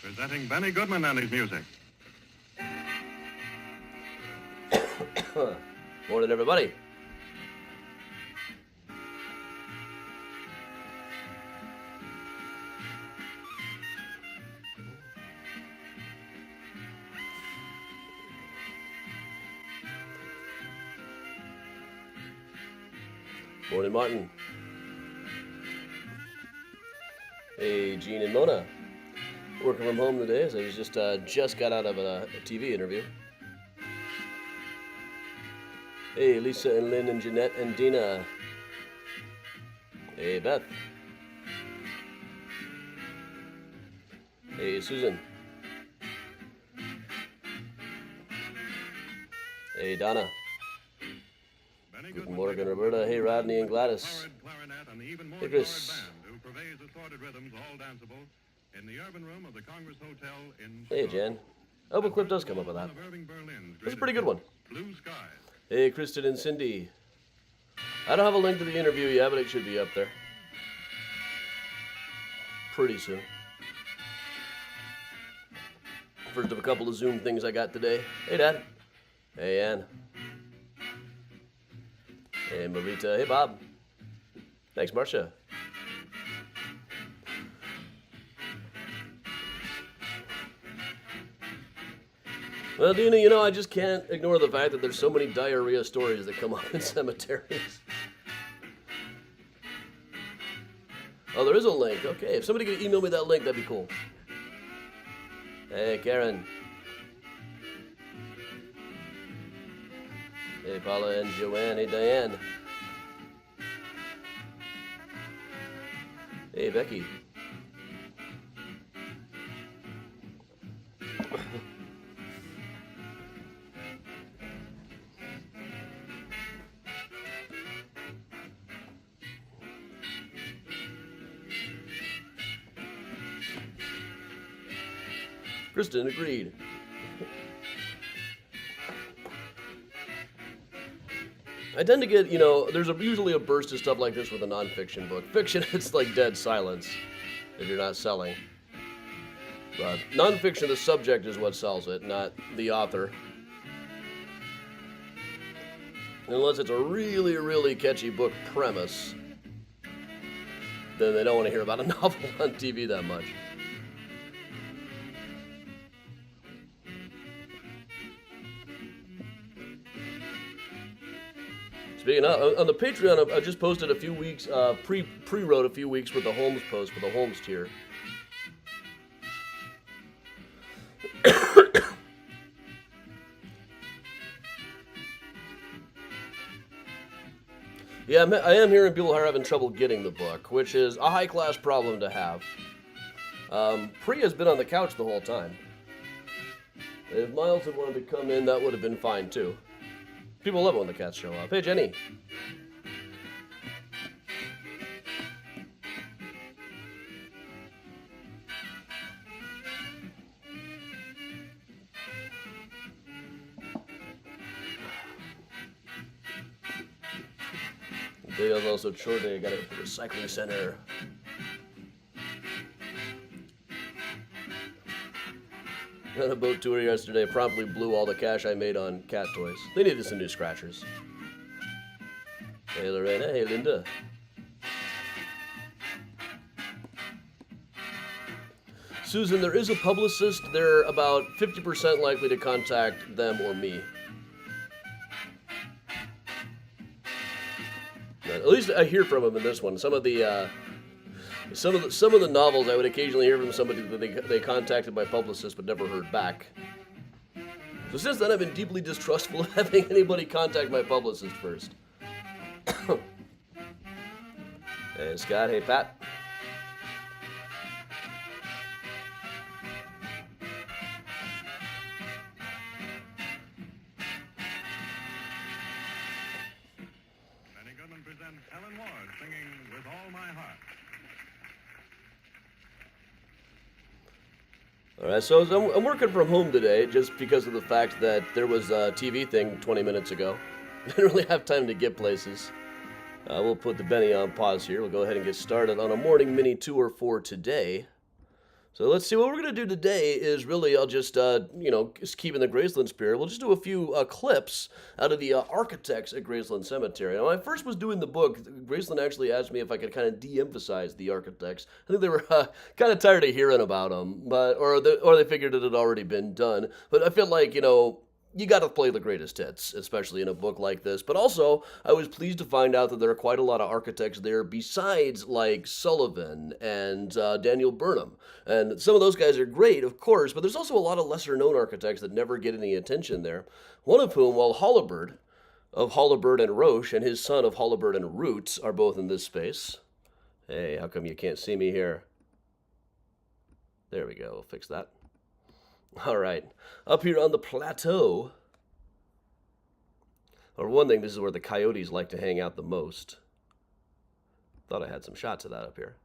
Presenting Benny Goodman and his music. Morning, everybody. Morning, Martin. Hey, Gene and Mona. Working from home today, so I just got out of a TV interview. Hey, Lisa and Lynn and Jeanette and Dina. Hey, Beth. Hey, Susan. Hey, Donna. Good morning, Roberta. Hey, Rodney and Gladys. Hey, Chris. Hey, Jan. I hope a clip does come up with that. That's a pretty good one. Hey, Kristen and Cindy. I don't have a link to the interview yet, but it should be up there pretty soon. First of a couple of Zoom things I got today. Hey, Dad. Hey, Ann. Hey, Marita. Hey, Bob. Thanks, Marcia. Well, Dina, you know, I just can't ignore the fact that there's so many diarrhea stories that come up in cemeteries. Oh, there is a link. Okay, if somebody could email me that link, that'd be cool. Hey, Karen. Hey, Paula and Joanne. Hey, Diane. Hey, Becky. Kristen agreed. I tend to get, you know, there's usually a burst of stuff like this with a nonfiction book. Fiction, it's like dead silence if you're not selling. But nonfiction, the subject is what sells it, not the author. Unless it's a really, really catchy book premise, then they don't want to hear about a novel on TV that much. Speaking of, on the Patreon, I just posted a few weeks, pre-wrote a few weeks with the Holmes post for the Holmes tier. Yeah, I am hearing people are having trouble getting the book, which is a high-class problem to have. Priya's been on the couch the whole time. If Miles had wanted to come in, that would have been fine, too. People love it when the cats show up. Hey, Jenny. The day is also a short day. I got it at the recycling center. On a boat tour yesterday, promptly blew all the cash I made on cat toys. They needed some new scratchers. Hey, Lorena. Hey, Linda. Susan, there is a publicist. They're about 50% likely to contact them or me. At least I hear from them in this one. Some of the novels I would occasionally hear from somebody that they contacted my publicist but never heard back. So since then I've been deeply distrustful of having anybody contact my publicist first. Hey Scott, hey Pat. Benny Goodman presents Ellen Ward singing With All My Heart. All right, so I'm working from home today just because of the fact that there was a TV thing 20 minutes ago. I didn't really have time to get places. We'll put the Benny on pause here. We'll go ahead and get started on a morning mini tour for today. So let's see, what we're going to do today is really, I'll just, just keep in the Graceland spirit. We'll just do a few clips out of the architects at Graceland Cemetery. Now, when I first was doing the book, Graceland actually asked me if I could kind of de-emphasize the architects. I think they were kind of tired of hearing about them, or they figured it had already been done. But I feel like, you got to play the greatest hits, especially in a book like this. But also, I was pleased to find out that there are quite a lot of architects there besides, like, Sullivan and Daniel Burnham. And some of those guys are great, of course, but there's also a lot of lesser-known architects that never get any attention there. One of whom, Hollibird, of Hollibird and Roche, and his son of Hollibird and Roots are both in this space. Hey, how come you can't see me here? There we go, we'll fix that. All right, up here on the plateau, or one thing, this is where the coyotes like to hang out the most. Thought I had some shots of that up here.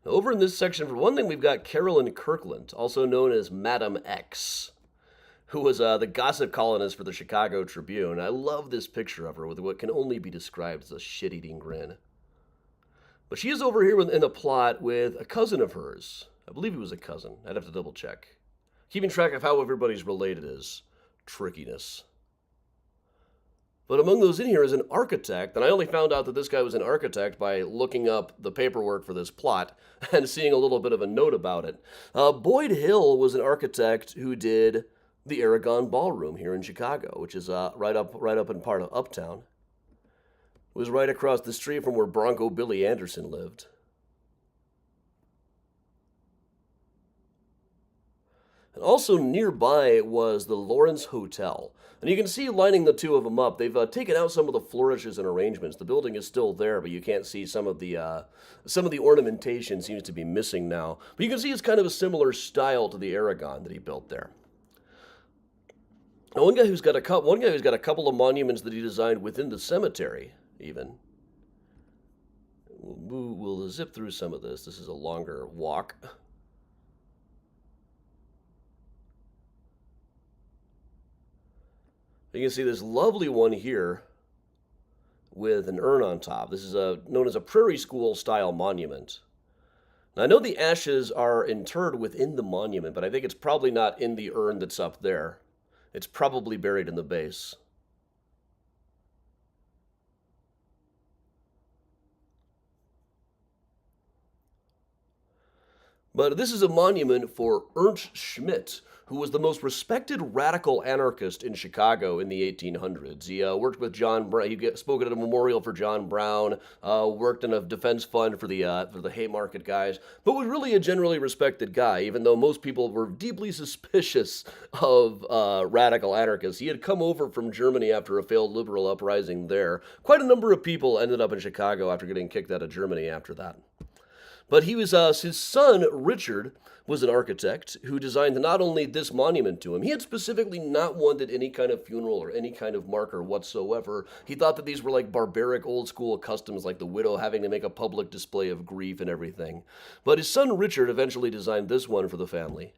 Now, over in this section, for one thing, we've got Carolyn Kirkland, also known as Madam X, who was the gossip columnist for the Chicago Tribune. I love this picture of her with what can only be described as a shit-eating grin. But she is over here in the plot with a cousin of hers. I believe he was a cousin. I'd have to double check. Keeping track of how everybody's related is trickiness. But among those in here is an architect, and I only found out that this guy was an architect by looking up the paperwork for this plot and seeing a little bit of a note about it. Boyd Hill was an architect who did the Aragon Ballroom here in Chicago, which is right up in part of Uptown. It was right across the street from where Bronco Billy Anderson lived. And also nearby was the Lawrence Hotel. And you can see lining the two of them up, they've taken out some of the flourishes and arrangements. The building is still there, but you can't see some of the ornamentation seems to be missing now. But you can see it's kind of a similar style to the Aragon that he built there. Now, one guy who's got a couple of monuments that he designed within the cemetery, even. We'll zip through some of this. This is a longer walk. You can see this lovely one here with an urn on top. This is known as a Prairie School style monument. Now, I know the ashes are interred within the monument, but I think it's probably not in the urn that's up there. It's probably buried in the base. But this is a monument for Ernst Schmidt, who was the most respected radical anarchist in Chicago in the 1800s. He worked with John Brown. He spoke at a memorial for John Brown, worked in a defense fund for the Haymarket guys, but was really a generally respected guy, even though most people were deeply suspicious of radical anarchists. He had come over from Germany after a failed liberal uprising there. Quite a number of people ended up in Chicago after getting kicked out of Germany after that. But he was his son, Richard, was an architect who designed not only this monument to him, he had specifically not wanted any kind of funeral or any kind of marker whatsoever. He thought that these were like barbaric old school customs, like the widow having to make a public display of grief and everything. But his son, Richard, eventually designed this one for the family.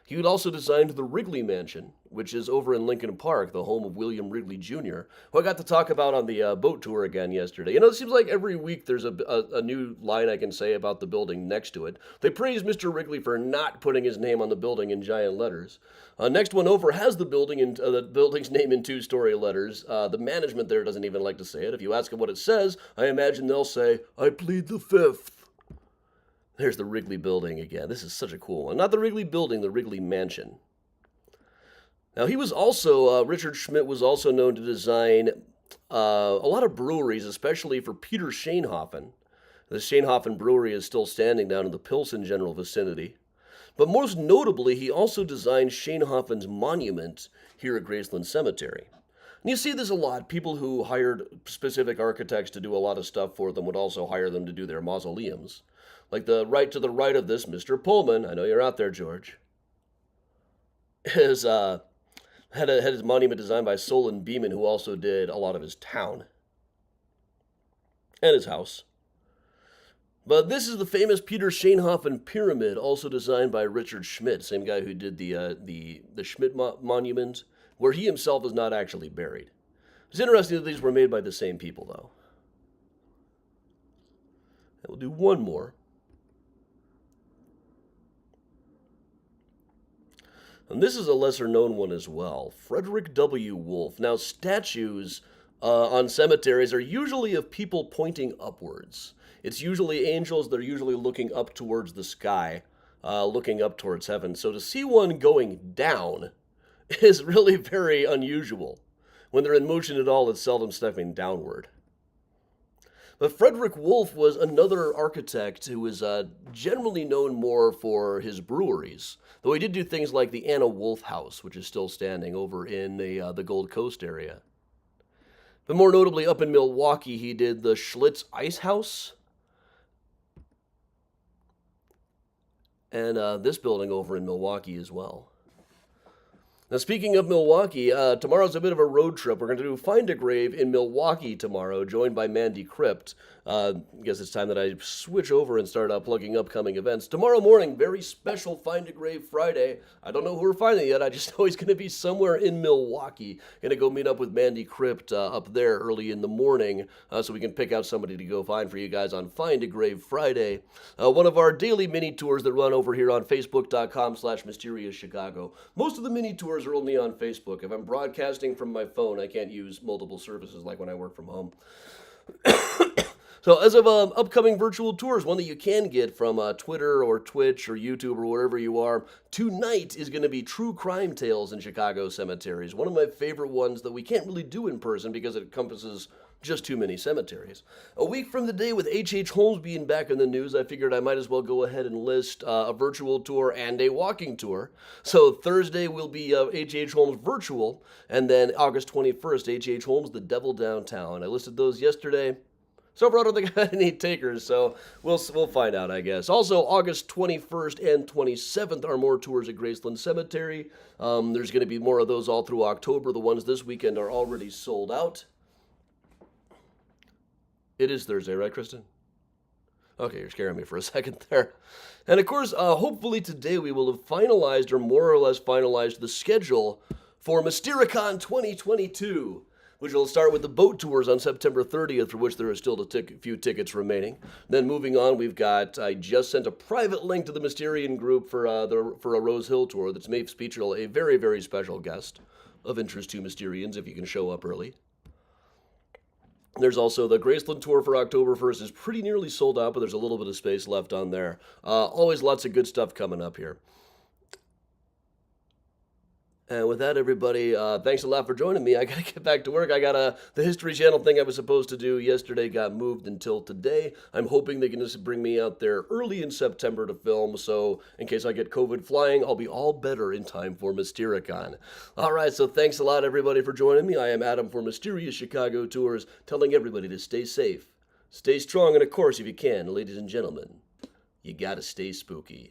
He had also designed the Wrigley Mansion, which is over in Lincoln Park, the home of William Wrigley Jr., who I got to talk about on the boat tour again yesterday. It seems like every week there's a new line I can say about the building next to it. They praise Mr. Wrigley for not putting his name on the building in giant letters. Next one over has the building's name in two-story letters. The management there doesn't even like to say it. If you ask them what it says, I imagine they'll say, "I plead the fifth." There's the Wrigley Building again. This is such a cool one. Not the Wrigley Building, the Wrigley Mansion. Now, he was also, Richard Schmidt was also known to design a lot of breweries, especially for Peter Schoenhofen. The Schoenhofen Brewery is still standing down in the Pilsen general vicinity. But most notably, he also designed Schoenhofen's monument here at Graceland Cemetery. And you see this a lot. People who hired specific architects to do a lot of stuff for them would also hire them to do their mausoleums. Like to the right of this, Mr. Pullman, I know you're out there, George, had his monument designed by Solon Beeman, who also did a lot of his town and his house. But this is the famous Peter Schoenhofen Pyramid, also designed by Richard Schmidt, same guy who did the Schmidt monument, where he himself is not actually buried. It's interesting that these were made by the same people, though. And we'll do one more. And this is a lesser-known one as well. Frederick W Wolf. Now, statues on cemeteries are usually of people pointing upwards. It's usually angels. They're usually looking up towards the sky, looking up towards heaven. So to see one going down is really very unusual. When they're in motion at all, it's seldom stepping downward. But Frederick Wolf was another architect who was generally known more for his breweries, though he did do things like the Anna Wolf House, which is still standing over in the Gold Coast area. But more notably, up in Milwaukee, he did the Schlitz Ice House, and this building over in Milwaukee as well. Now, speaking of Milwaukee, tomorrow's a bit of a road trip. We're going to do Find a Grave in Milwaukee tomorrow, joined by Mandy Crypt. I guess it's time that I switch over and start plugging upcoming events. Tomorrow morning, very special Find a Grave Friday. I don't know who we're finding yet. I just know he's going to be somewhere in Milwaukee. Going to go meet up with Mandy Crypt up there early in the morning so we can pick out somebody to go find for you guys on Find a Grave Friday. One of our daily mini tours that run over here on Facebook.com/MysteriousSchicago. Most of the mini tours are only on Facebook. If I'm broadcasting from my phone, I can't use multiple services like when I work from home. So as of upcoming virtual tours, one that you can get from Twitter or Twitch or YouTube or wherever you are, tonight is going to be True Crime Tales in Chicago Cemeteries. One of my favorite ones that we can't really do in person because it encompasses just too many cemeteries. A week from today, with H.H. Holmes being back in the news, I figured I might as well go ahead and list a virtual tour and a walking tour. So Thursday will be H.H. Holmes virtual, and then August 21st, H.H. Holmes, The Devil Downtown. I listed those yesterday. So far, I don't think I had any takers, so we'll find out, I guess. Also, August 21st and 27th are more tours at Graceland Cemetery. There's going to be more of those all through October. The ones this weekend are already sold out. It is Thursday, right, Kristen? Okay, you're scaring me for a second there. And of course, hopefully today we will have finalized, or more or less finalized, the schedule for Mystericon 2022, which will start with the boat tours on September 30th, for which there are still a few tickets remaining. Then moving on, I just sent a private link to the Mysterian group for a Rose Hill tour that's may feature a very, very special guest of interest to Mysterians if you can show up early. There's also the Graceland tour for October 1st is pretty nearly sold out, but there's a little bit of space left on there. Always lots of good stuff coming up here. And with that, everybody, thanks a lot for joining me. I got to get back to work. I got the History Channel thing I was supposed to do yesterday got moved until today. I'm hoping they can just bring me out there early in September to film, so in case I get COVID flying, I'll be all better in time for Mystericon. All right, so thanks a lot, everybody, for joining me. I am Adam for Mysterious Chicago Tours, telling everybody to stay safe, stay strong, and of course, if you can, ladies and gentlemen, you got to stay spooky.